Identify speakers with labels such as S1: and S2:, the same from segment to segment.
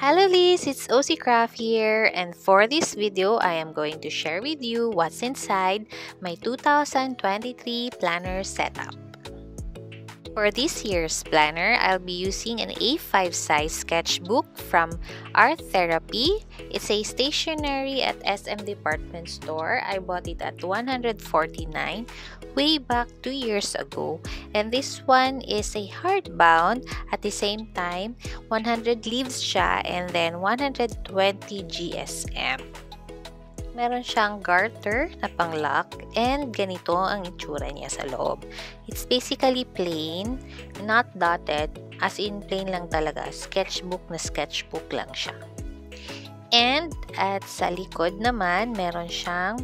S1: Hi Lovelies, it's OC Craft here, and for this video, I am going to share with you what's inside my 2023 planner setup. For this year's planner, I'll be using an A5 size sketchbook from Art Therapy. It's a stationery at SM Department Store. I bought it at $149 way back 2 years ago. And this one is a hardbound. At the same time, 100 leaves siya and then 120 GSM. Meron siyang garter na pang-lock and ganito ang itsura niya sa loob. It's basically plain, not dotted, as in plain lang talaga. Sketchbook na sketchbook lang siya. And at sa likod naman, meron siyang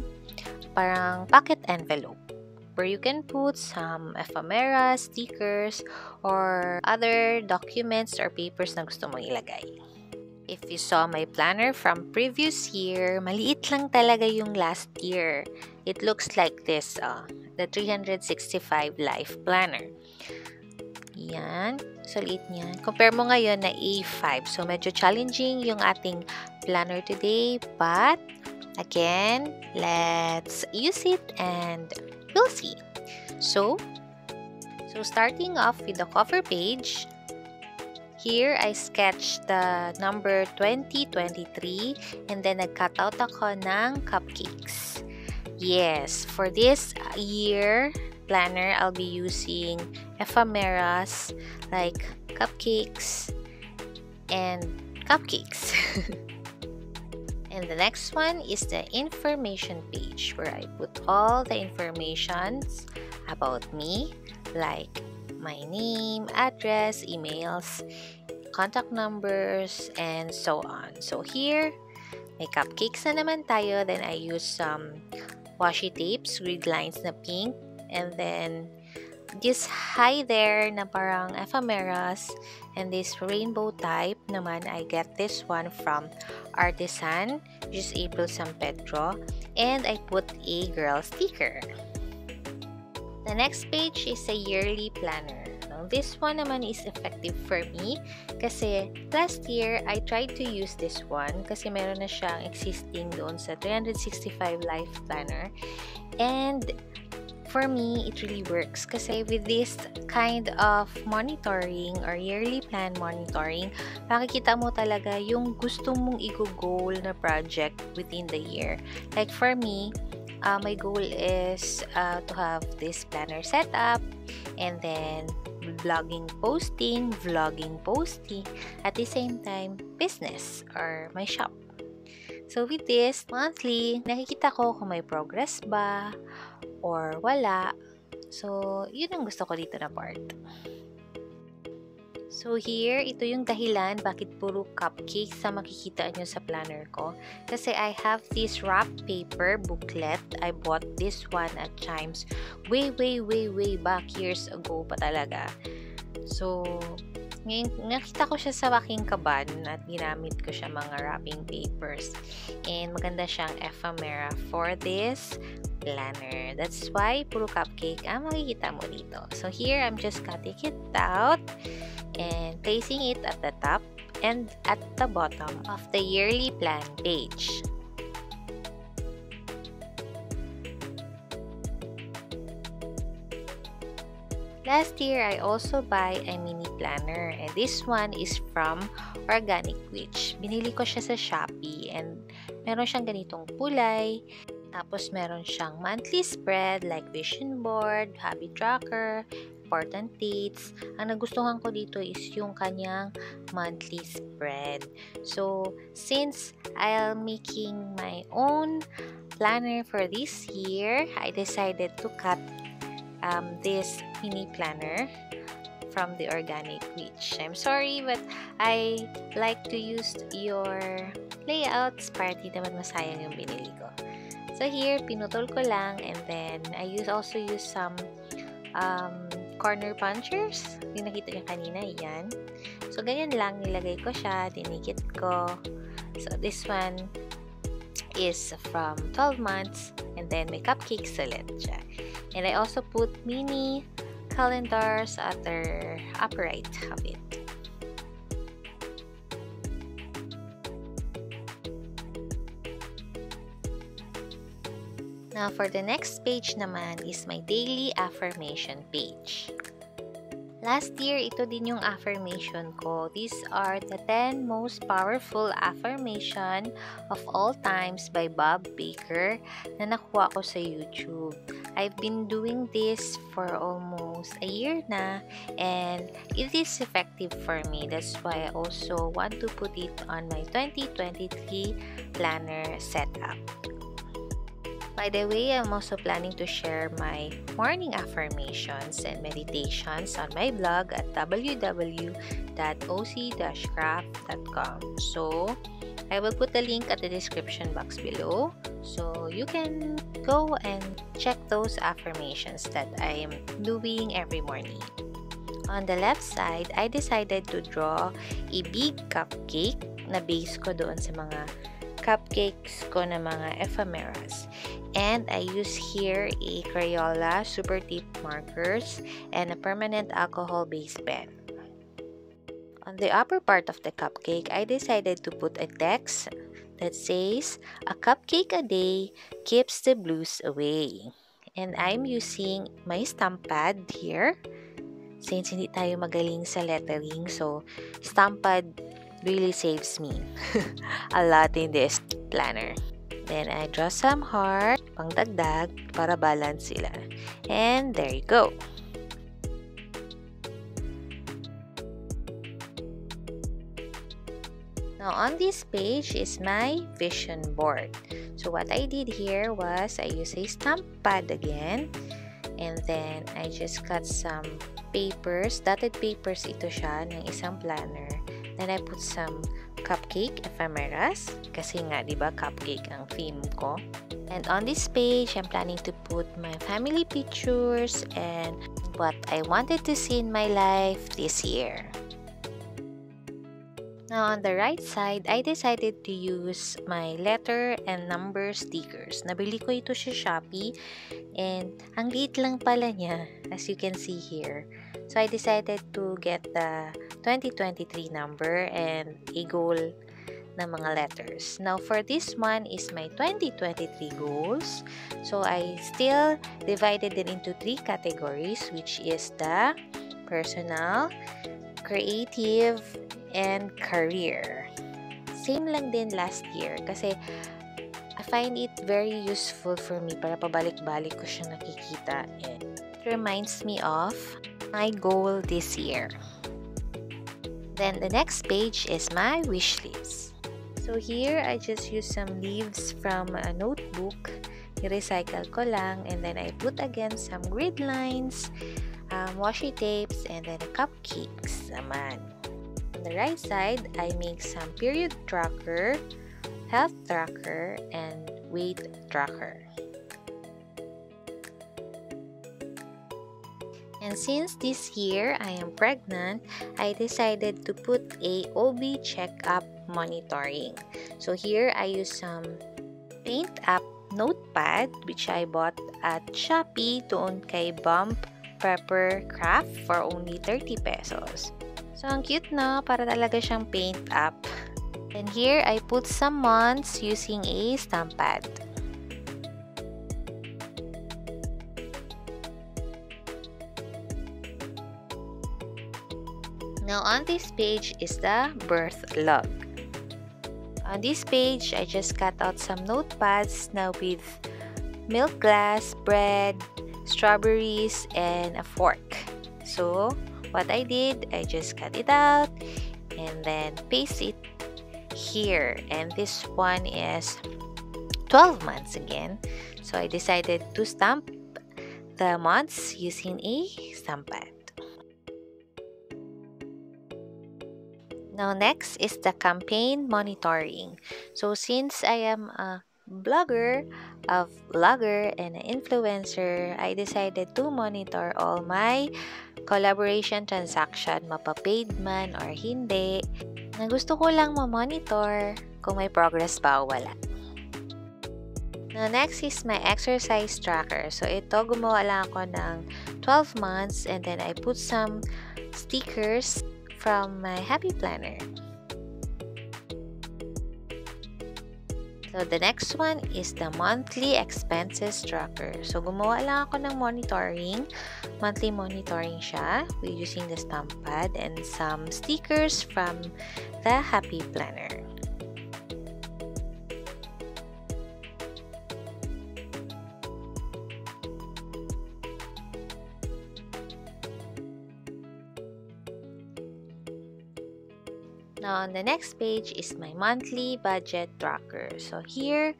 S1: parang pocket envelope where you can put some ephemera, stickers, or other documents or papers na gusto mong ilagay. If you saw my planner from previous year, maliit lang talaga yung last year. It looks like this, the 365 Life Planner. Yan. So, liit niyan. Compare mo ngayon na A5. So, medyo challenging yung ating planner today. But, again, let's use it and we'll see. So starting off with the cover page, here, I sketched the number 2023 and then nag-cut out ako ng cupcakes. Yes, for this year planner, I'll be using ephemeras like cupcakes and cupcakes. And the next one is the information page where I put all the informations about me, like my name, address, emails, contact numbers, and so on. So here, may cupcakes na naman tayo. Then I use some washi tapes, grid lines na pink, and then this high there na parang ephemeras, and this rainbow type naman, I get this one from Artisan, which is April San Pedro, and I put a girl sticker. The next page is a yearly planner. Now, this one naman is effective for me kasi last year, I tried to use this one kasi meron na siyang existing doon sa 365 Life Planner. And for me, it really works kasi with this kind of monitoring or yearly plan monitoring, makikita mo talaga yung gusto mong i-goal na project within the year. Like for me, my goal is to have this planner set up and then vlogging, posting, at the same time, business or my shop. So with this, monthly, nakikita ko kung may progress ba or wala. So, yun ang gusto ko dito na part. So here, ito yung dahilan bakit puro cupcakes sa makikita nyo sa planner ko. Kasi I have this wrap paper booklet. I bought this one at Chimes way back years ago pa talaga. So, ngayon, nakita ko siya sa aking kaban at ginamit ko siya mga wrapping papers. And maganda siyang ephemera for this planner. That's why puro cupcake ang makikita mo dito. So here, I'm just cutting it out and placing it at the top and at the bottom of the yearly plan page. Last year, I also buy a mini planner, and this one is from Organic Witch. Binili ko siya sa Shopee and meron siyang ganitong kulay. Tapos meron siyang monthly spread like vision board, habit tracker, important dates. Ang nagustuhan ko dito is yung kanyang monthly spread. So, since I'm making my own planner for this year, I decided to cut this mini planner from the Organic Witch. I'm sorry, but I like to use your layouts para di naman masayang yung binili ko. So here, pinutol ko lang, and then I also use some corner punchers. Yung nakita nyo kanina, yan. So, ganyan lang, nilagay ko siya, dinikit ko. So, this one is from 12 months, and then may cupcakes ulit siya. And I also put mini calendars at the upper right of it. Now, for the next page naman is my daily affirmation page. Last year, ito din yung affirmation ko. These are the 10 most powerful affirmation of all times by Bob Baker na nakuha ko sa YouTube. I've been doing this for almost a year na and it is effective for me. That's why I also want to put it on my 2023 planner setup. By the way, I'm also planning to share my morning affirmations and meditations on my blog at www.oc-craft.com. So, I will put the link at the description box below. So, you can go and check those affirmations that I am doing every morning. On the left side, I decided to draw a big cupcake na base ko doon sa mga cupcakes ko na mga ephemeras. And I use here a Crayola super tip markers and a permanent alcohol base pen. On the upper part of the cupcake, I decided to put a text that says, "A cupcake a day keeps the blues away." And I'm using my stamp pad here. Since hindi tayo magaling sa lettering, so stamp pad really saves me a lot in this planner. Then I draw some heart, pang dagdag, para balance sila. And there you go. Now on this page is my vision board. So what I did here was I used a stamp pad again. And then I just cut some papers, dotted papers ito siya ng isang planner. Then I put some cupcake ephemeras kasi nga 'di ba cupcake ang theme ko. And on this page, I'm planning to put my family pictures and what I wanted to see in my life this year. Now on the right side, I decided to use my letter and number stickers. Nabili ko ito sa Shopee and ang liit lang pala niya as you can see here. So I decided to get the 2023 number and a goal na mga letters. Now for this one is my 2023 goals. So I still divided it into 3 categories, which is the personal, creative, and career. Same lang din last year kasi I find it very useful for me para pabalik-balik ko siya nakikita and it reminds me of my goal this year. Then the next page is my wish list. So here I just use some leaves from a notebook. I-recycle ko lang and then I put again some grid lines, washi tapes, and then cupcakes naman. On the right side, I make some period tracker, health tracker, and weight tracker. And since this year I am pregnant, I decided to put a OB checkup monitoring. So here I use some paint up notepad which I bought at Shopee doon kay Bump Pepper Craft for only 30 pesos. So ang cute na, para talaga siyang paint up. And here I put some months using a stamp pad. Now on this page is the birth log. On this page, I just cut out some notepads now with milk glass, bread, strawberries, and a fork. So what I did, I just cut it out and then paste it here. And this one is 12 months again. So I decided to stamp the months using a stamp pad. Now next is the campaign monitoring. So since I am a blogger, a vlogger, and an influencer, I decided to monitor all my collaboration transaction, mapa-paid man or hindi, na gusto ko lang ma-monitor kung may progress ba o wala. Now next is my exercise tracker. So ito, gumawa lang ako ng 12 months and then I put some stickers from my happy planner. So So, the next one is the monthly expenses tracker. So, gumawa lang ako ng monitoring. Monthly monitoring siya using the stamp pad and some stickers from the Happy Planner. Now, on the next page is my monthly budget tracker. So, here,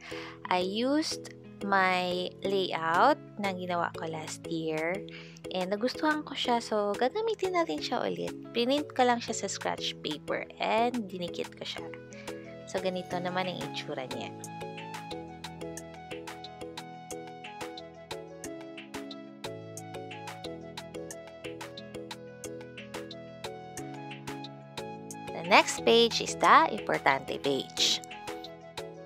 S1: I used my layout na ginawa ko last year. And nagustuhan ko siya. So, gagamitin natin siya ulit. Print ko lang siya sa scratch paper and dinikit ko siya. So, ganito naman ang itsura niya. The next page is the importante page.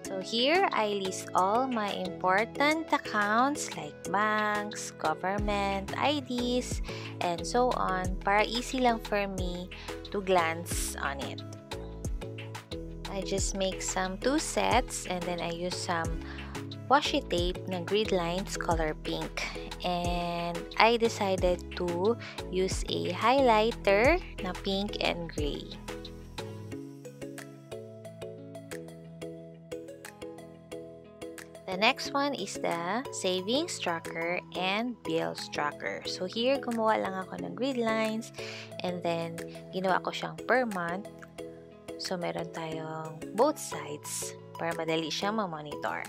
S1: So here, I list all my important accounts like banks, government, IDs, and so on para easy lang for me to glance on it. I just make some 2 sets and then I use some washi tape na grid lines color pink. And I decided to use a highlighter na pink and gray. The next one is the savings tracker and bills tracker. So here, gumawa lang ako ng grid lines and then ginawa ko siyang per month. So meron tayong both sides para madali siyang ma-monitor.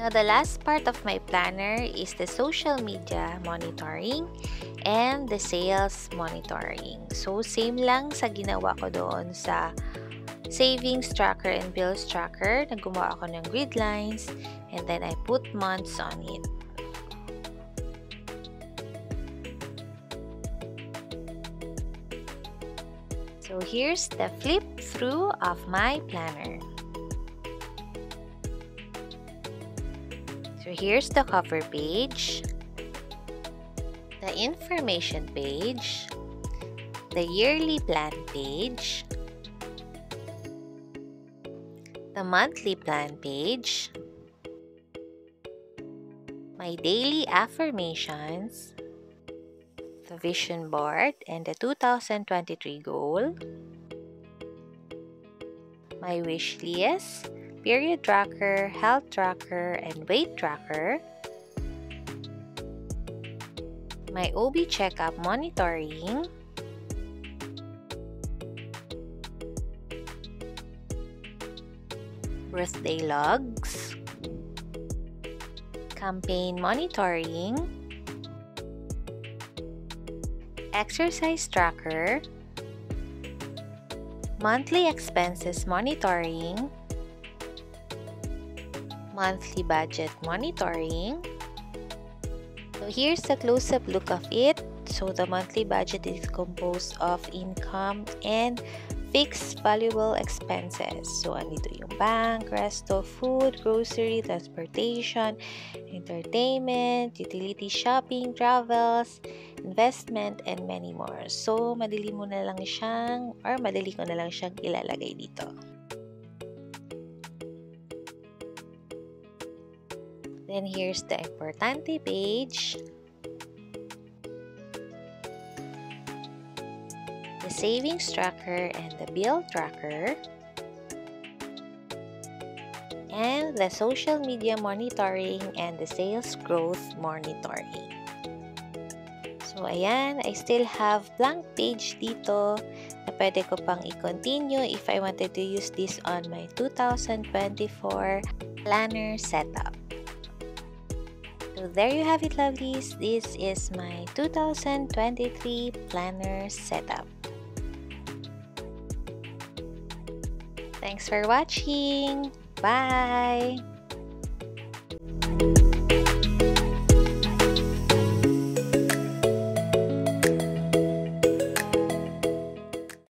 S1: Now, the last part of my planner is the social media monitoring and the sales monitoring. So same lang sa ginawa ko doon sa savings tracker and bills tracker. Naggumawa ako ng grid lines and then I put months on it. So here's the flip through of my planner. So here's the cover page, the information page, the yearly plan page, the monthly plan page, my daily affirmations, the vision board and the 2023 goal, my wish list, period tracker, health tracker, and weight tracker, my OB checkup monitoring, birthday logs, campaign monitoring, exercise tracker, monthly expenses monitoring, monthly budget monitoring. So here's the close-up look of it. So the monthly budget is composed of income and fixed valuable expenses. So andito yung bank, resto, food, grocery, transportation, entertainment, utility, shopping, travels, investment, and many more. So madali ko na lang siyang ilalagay dito. Then here's the importante page, the savings tracker and the bill tracker, and the social media monitoring and the sales growth monitoring. So ayan, I still have blank page dito na pwede ko pang i-continue if I wanted to use this on my 2024 planner setup. So there you have it, lovelies. This is my 2023 planner setup. Thanks for watching. Bye!